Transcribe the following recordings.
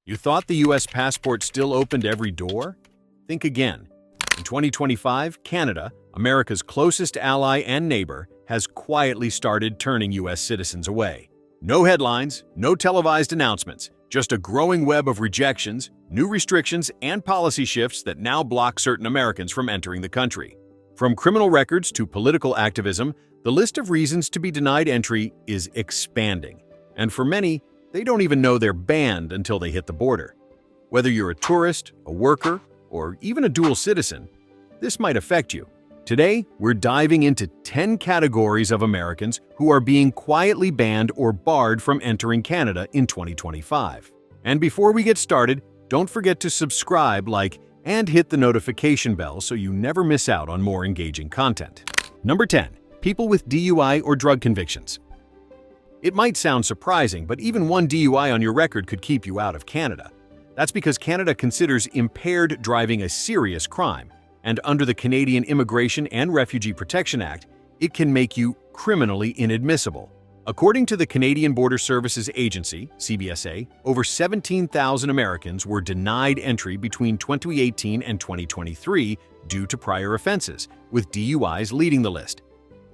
You thought the US passport still opened every door? Think again. In 2025, Canada, America's closest ally and neighbor, has quietly started turning US citizens away. No headlines, no televised announcements, just a growing web of rejections, new restrictions, and policy shifts that now block certain Americans from entering the country. From criminal records to political activism, the list of reasons to be denied entry is expanding. And for many, they don't even know they're banned until they hit the border. Whether you're a tourist, a worker, or even a dual citizen, this might affect you. Today, we're diving into 10 categories of Americans who are being quietly banned or barred from entering Canada in 2025. And before we get started, don't forget to subscribe, like, and hit the notification bell so you never miss out on more engaging content. Number 10. People with DUI or drug convictions. It might sound surprising, but even one DUI on your record could keep you out of Canada. That's because Canada considers impaired driving a serious crime, and under the Canadian Immigration and Refugee Protection Act, it can make you criminally inadmissible. According to the Canadian Border Services Agency, CBSA, over 17,000 Americans were denied entry between 2018 and 2023 due to prior offenses, with DUIs leading the list.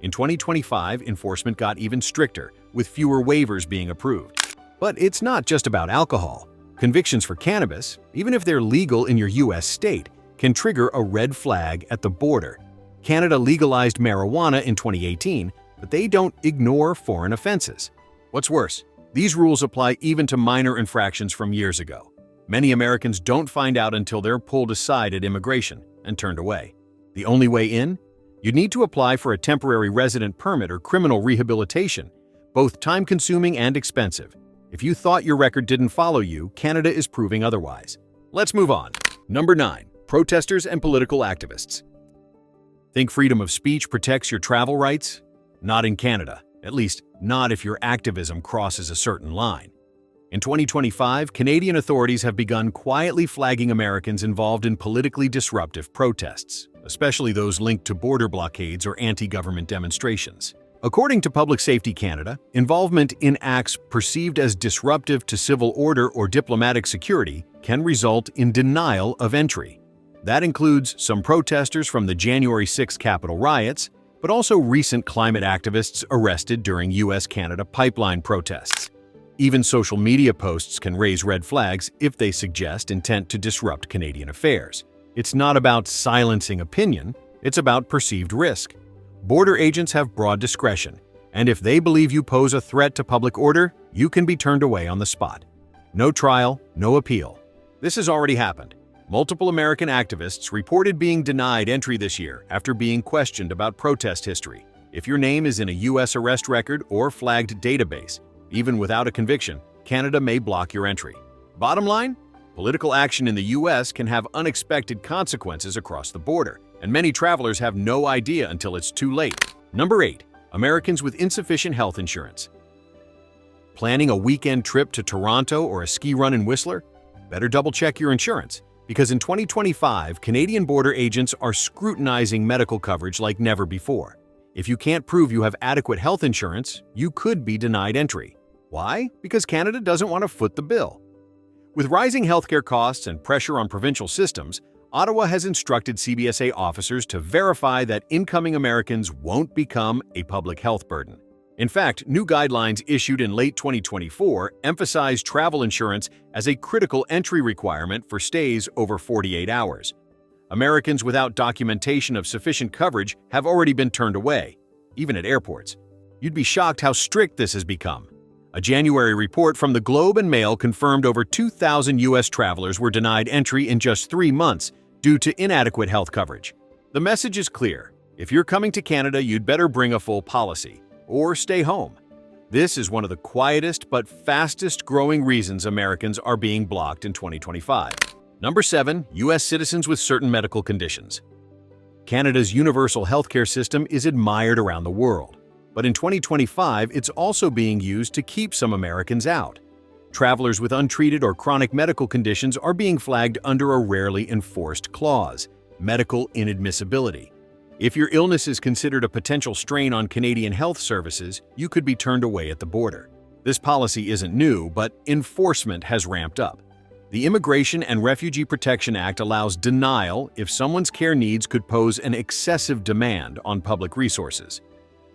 In 2025, enforcement got even stricter, with fewer waivers being approved. But it's not just about alcohol. Convictions for cannabis, even if they're legal in your US state, can trigger a red flag at the border. Canada legalized marijuana in 2018, but they don't ignore foreign offenses. What's worse, these rules apply even to minor infractions from years ago. Many Americans don't find out until they're pulled aside at immigration and turned away. The only way in? You'd need to apply for a temporary resident permit or criminal rehabilitation, both time-consuming and expensive. If you thought your record didn't follow you, Canada is proving otherwise. Let's move on. Number 9. Protesters and political activists. Think freedom of speech protects your travel rights? Not in Canada, at least not if your activism crosses a certain line. In 2025, Canadian authorities have begun quietly flagging Americans involved in politically disruptive protests, especially those linked to border blockades or anti-government demonstrations. According to Public Safety Canada, involvement in acts perceived as disruptive to civil order or diplomatic security can result in denial of entry. That includes some protesters from the January 6 Capitol riots, but also recent climate activists arrested during US-Canada pipeline protests. Even social media posts can raise red flags if they suggest intent to disrupt Canadian affairs. It's not about silencing opinion, it's about perceived risk. Border agents have broad discretion, and if they believe you pose a threat to public order, you can be turned away on the spot. No trial, no appeal. This has already happened. Multiple American activists reported being denied entry this year after being questioned about protest history. If your name is in a US arrest record or flagged database, even without a conviction, Canada may block your entry. Bottom line? Political action in the US can have unexpected consequences across the border, and many travelers have no idea until it's too late. Number 8. Americans with insufficient health insurance. Planning a weekend trip to Toronto or a ski run in Whistler? Better double-check your insurance, because in 2025, Canadian border agents are scrutinizing medical coverage like never before. If you can't prove you have adequate health insurance, you could be denied entry. Why? Because Canada doesn't want to foot the bill. With rising healthcare costs and pressure on provincial systems, Ottawa has instructed CBSA officers to verify that incoming Americans won't become a public health burden. In fact, new guidelines issued in late 2024 emphasize travel insurance as a critical entry requirement for stays over 48 hours. Americans without documentation of sufficient coverage have already been turned away, even at airports. You'd be shocked how strict this has become. A January report from the Globe and Mail confirmed over 2,000 US travelers were denied entry in just 3 months due to inadequate health coverage. The message is clear. If you're coming to Canada, you'd better bring a full policy, or stay home. This is one of the quietest but fastest growing reasons Americans are being blocked in 2025. Number 7. US citizens with certain medical conditions. Canada's universal healthcare system is admired around the world. But in 2025, it's also being used to keep some Americans out. Travelers with untreated or chronic medical conditions are being flagged under a rarely enforced clause, medical inadmissibility. If your illness is considered a potential strain on Canadian health services, you could be turned away at the border. This policy isn't new, but enforcement has ramped up. The Immigration and Refugee Protection Act allows denial if someone's care needs could pose an excessive demand on public resources.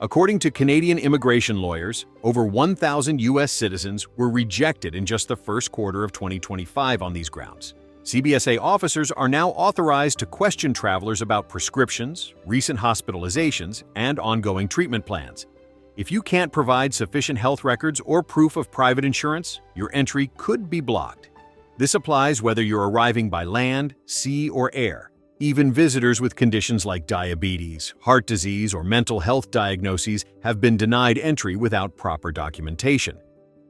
According to Canadian immigration lawyers, over 1,000 U.S. citizens were rejected in just the first quarter of 2025 on these grounds. CBSA officers are now authorized to question travelers about prescriptions, recent hospitalizations, and ongoing treatment plans. If you can't provide sufficient health records or proof of private insurance, your entry could be blocked. This applies whether you're arriving by land, sea, or air. Even visitors with conditions like diabetes, heart disease, or mental health diagnoses have been denied entry without proper documentation.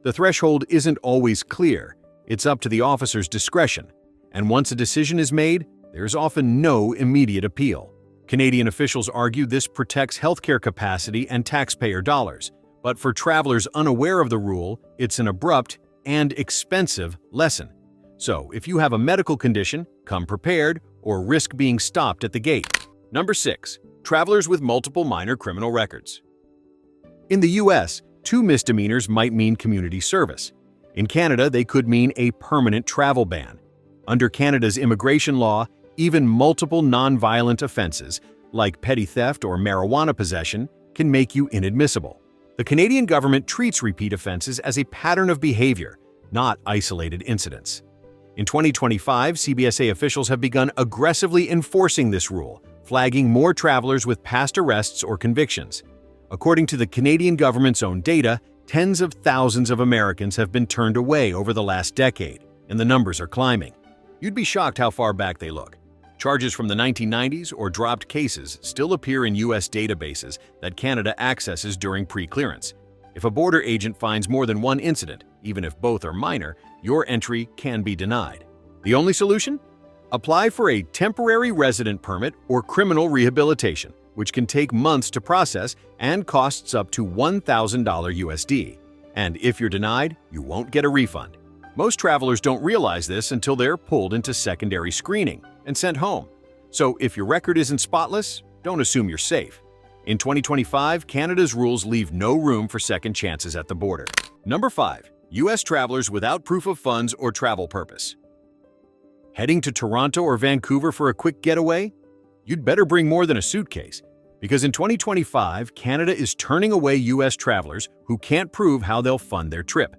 The threshold isn't always clear. It's up to the officer's discretion. And once a decision is made, there's often no immediate appeal. Canadian officials argue this protects healthcare capacity and taxpayer dollars. But for travelers unaware of the rule, it's an abrupt and expensive lesson. So, if you have a medical condition, come prepared or risk being stopped at the gate. Number 6. Travelers with multiple minor criminal records. In the U.S., 2 misdemeanors might mean community service. In Canada, they could mean a permanent travel ban. Under Canada's immigration law, even multiple non-violent offenses, like petty theft or marijuana possession, can make you inadmissible. The Canadian government treats repeat offenses as a pattern of behavior, not isolated incidents. In 2025, CBSA officials have begun aggressively enforcing this rule, flagging more travelers with past arrests or convictions. According to the Canadian government's own data, tens of thousands of Americans have been turned away over the last decade, and the numbers are climbing. You'd be shocked how far back they look. Charges from the 1990s or dropped cases still appear in U.S. databases that Canada accesses during pre-clearance. If a border agent finds more than one incident, even if both are minor, your entry can be denied. The only solution? Apply for a temporary resident permit or criminal rehabilitation, which can take months to process and costs up to $1,000 USD. And if you're denied, you won't get a refund. Most travelers don't realize this until they're pulled into secondary screening and sent home. So if your record isn't spotless, don't assume you're safe. In 2025, Canada's rules leave no room for second chances at the border. Number 5. U.S. travelers without proof of funds or travel purpose. Heading to Toronto or Vancouver for a quick getaway? You'd better bring more than a suitcase, because in 2025, Canada is turning away U.S. travelers who can't prove how they'll fund their trip.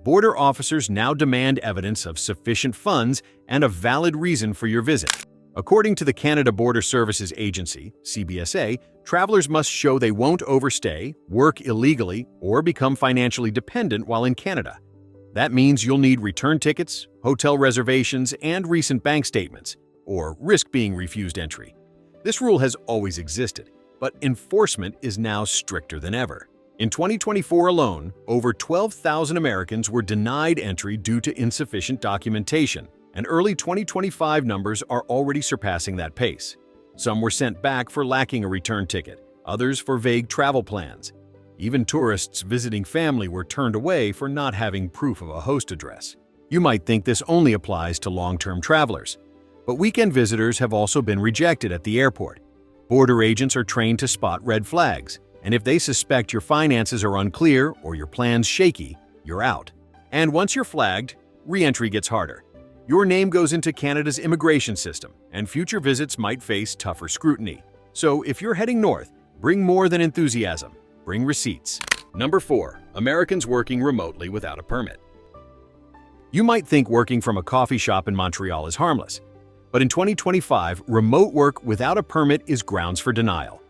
Border officers now demand evidence of sufficient funds and a valid reason for your visit. According to the Canada Border Services Agency, CBSA, travelers must show they won't overstay, work illegally, or become financially dependent while in Canada. That means you'll need return tickets, hotel reservations, and recent bank statements, or risk being refused entry. This rule has always existed, but enforcement is now stricter than ever. In 2024 alone, over 12,000 Americans were denied entry due to insufficient documentation, and early 2025 numbers are already surpassing that pace. Some were sent back for lacking a return ticket, others for vague travel plans. Even tourists visiting family were turned away for not having proof of a host address. You might think this only applies to long-term travelers, but weekend visitors have also been rejected at the airport. Border agents are trained to spot red flags, and if they suspect your finances are unclear or your plans shaky, you're out. And once you're flagged, re-entry gets harder. Your name goes into Canada's immigration system, and future visits might face tougher scrutiny. So if you're heading north, bring more than enthusiasm. Bring receipts. Number 4. Americans working remotely without a permit. You might think working from a coffee shop in Montreal is harmless, but in 2025, remote work without a permit is grounds for denial.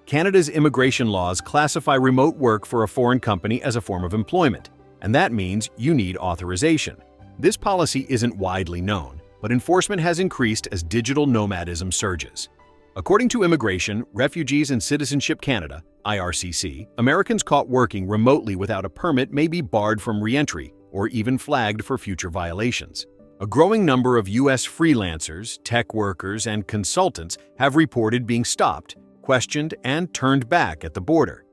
Canada's immigration laws classify remote work for a foreign company as a form of employment, and that means you need authorization. This policy isn't widely known, but enforcement has increased as digital nomadism surges. According to Immigration, Refugees and Citizenship Canada, IRCC, Americans caught working remotely without a permit may be barred from re-entry or even flagged for future violations. A growing number of U.S. freelancers, tech workers, and consultants have reported being stopped, questioned, and turned back at the border.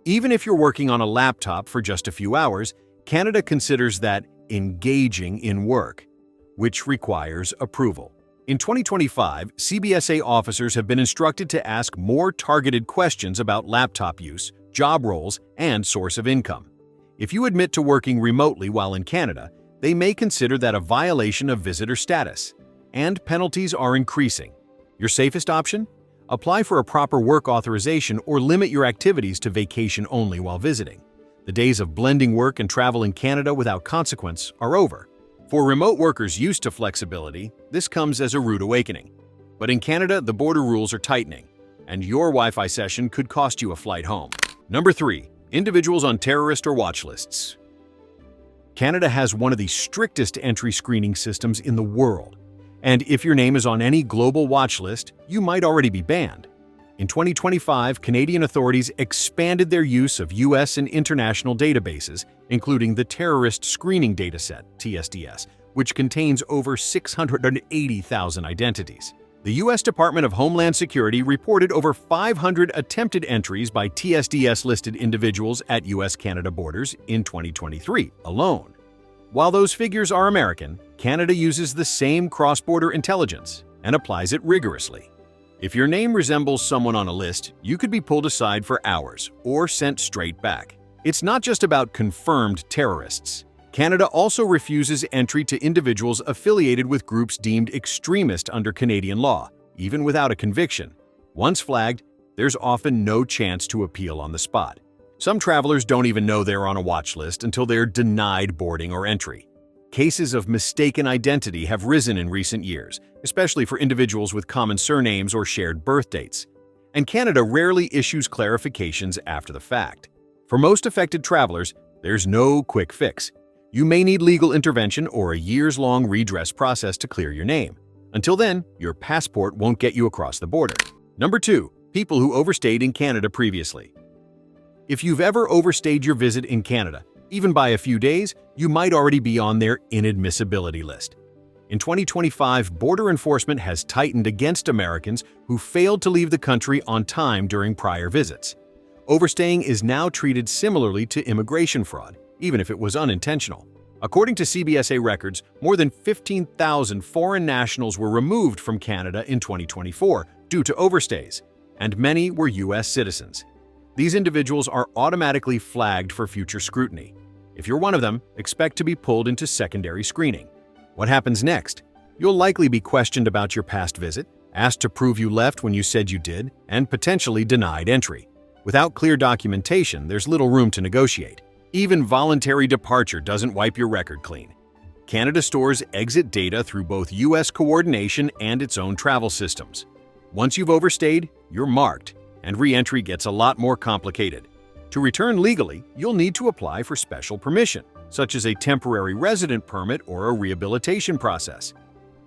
Even if you're working on a laptop for just a few hours, Canada considers that engaging in work, which requires approval. In 2025, CBSA officers have been instructed to ask more targeted questions about laptop use, job roles, and source of income. If you admit to working remotely while in Canada, they may consider that a violation of visitor status, and penalties are increasing. Your safest option? Apply for a proper work authorization or limit your activities to vacation only while visiting. The days of blending work and travel in Canada without consequence are over. For remote workers used to flexibility, this comes as a rude awakening. But in Canada, the border rules are tightening, and your Wi-Fi session could cost you a flight home. Number 3. Individuals on terrorist or watch lists. Canada has one of the strictest entry screening systems in the world, and if your name is on any global watch list, you might already be banned. In 2025, Canadian authorities expanded their use of U.S. and international databases, including the Terrorist Screening Dataset, TSDS, which contains over 680,000 identities. The U.S. Department of Homeland Security reported over 500 attempted entries by TSDS-listed individuals at U.S.-Canada borders in 2023 alone. While those figures are American, Canada uses the same cross-border intelligence and applies it rigorously. If your name resembles someone on a list, you could be pulled aside for hours or sent straight back. It's not just about confirmed terrorists. Canada also refuses entry to individuals affiliated with groups deemed extremist under Canadian law, even without a conviction. Once flagged, there's often no chance to appeal on the spot. Some travelers don't even know they're on a watch list until they're denied boarding or entry. Cases of mistaken identity have risen in recent years, especially for individuals with common surnames or shared birth dates. And Canada rarely issues clarifications after the fact. For most affected travelers, there's no quick fix. You may need legal intervention or a years-long redress process to clear your name. Until then, your passport won't get you across the border. Number 2. People who overstayed in Canada previously. If you've ever overstayed your visit in Canada, even by a few days, you might already be on their inadmissibility list. In 2025, border enforcement has tightened against Americans who failed to leave the country on time during prior visits. Overstaying is now treated similarly to immigration fraud, even if it was unintentional. According to CBSA records, more than 15,000 foreign nationals were removed from Canada in 2024 due to overstays, and many were U.S. citizens. These individuals are automatically flagged for future scrutiny. If you're one of them, expect to be pulled into secondary screening. What happens next? You'll likely be questioned about your past visit, asked to prove you left when you said you did, and potentially denied entry. Without clear documentation, there's little room to negotiate. Even voluntary departure doesn't wipe your record clean. Canada stores exit data through both U.S. coordination and its own travel systems. Once you've overstayed, you're marked, and re-entry gets a lot more complicated. To return legally, you'll need to apply for special permission, such as a temporary resident permit or a rehabilitation process.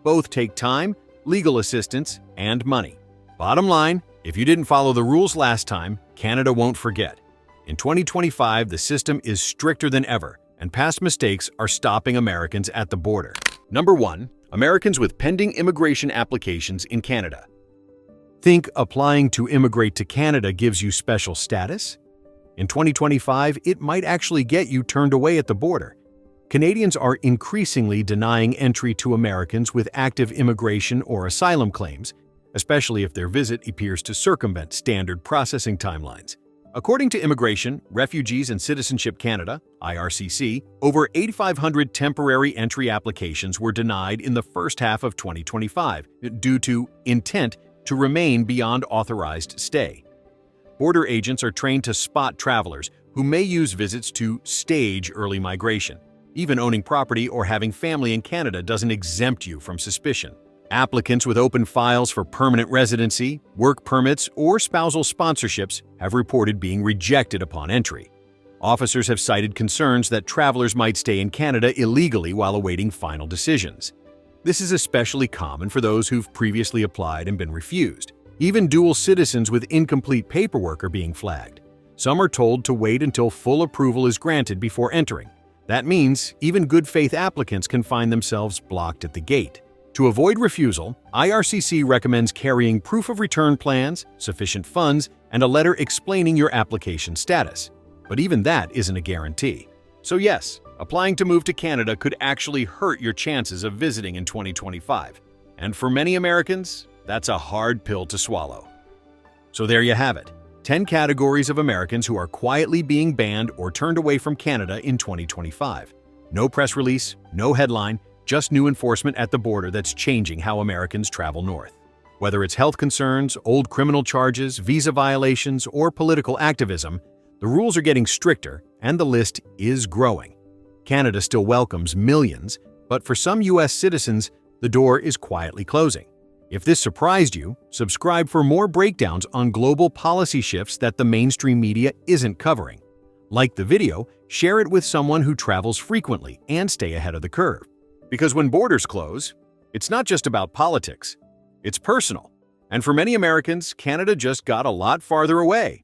Both take time, legal assistance, and money. Bottom line, if you didn't follow the rules last time, Canada won't forget. In 2025, the system is stricter than ever, and past mistakes are stopping Americans at the border. Number 1. Americans with pending immigration applications in Canada. Think applying to immigrate to Canada gives you special status? In 2025, it might actually get you turned away at the border. Canadians are increasingly denying entry to Americans with active immigration or asylum claims, especially if their visit appears to circumvent standard processing timelines. According to Immigration, Refugees and Citizenship Canada, IRCC, over 8,500 temporary entry applications were denied in the first half of 2025 due to intent to remain beyond authorized stay. Border agents are trained to spot travelers who may use visits to stage early migration. Even owning property or having family in Canada doesn't exempt you from suspicion. Applicants with open files for permanent residency, work permits, or spousal sponsorships have reported being rejected upon entry. Officers have cited concerns that travelers might stay in Canada illegally while awaiting final decisions. This is especially common for those who've previously applied and been refused. Even dual citizens with incomplete paperwork are being flagged. Some are told to wait until full approval is granted before entering. That means even good faith applicants can find themselves blocked at the gate. To avoid refusal, IRCC recommends carrying proof of return plans, sufficient funds, and a letter explaining your application status. But even that isn't a guarantee. So yes, applying to move to Canada could actually hurt your chances of visiting in 2025. And for many Americans, that's a hard pill to swallow. So there you have it. 10 categories of Americans who are quietly being banned or turned away from Canada in 2025. No press release, no headline, just new enforcement at the border that's changing how Americans travel north. Whether it's health concerns, old criminal charges, visa violations, or political activism, the rules are getting stricter and the list is growing. Canada still welcomes millions, but for some U.S. citizens, the door is quietly closing. If this surprised you, subscribe for more breakdowns on global policy shifts that the mainstream media isn't covering. Like the video, share it with someone who travels frequently, and stay ahead of the curve. Because when borders close, it's not just about politics, it's personal. And for many Americans, Canada just got a lot farther away.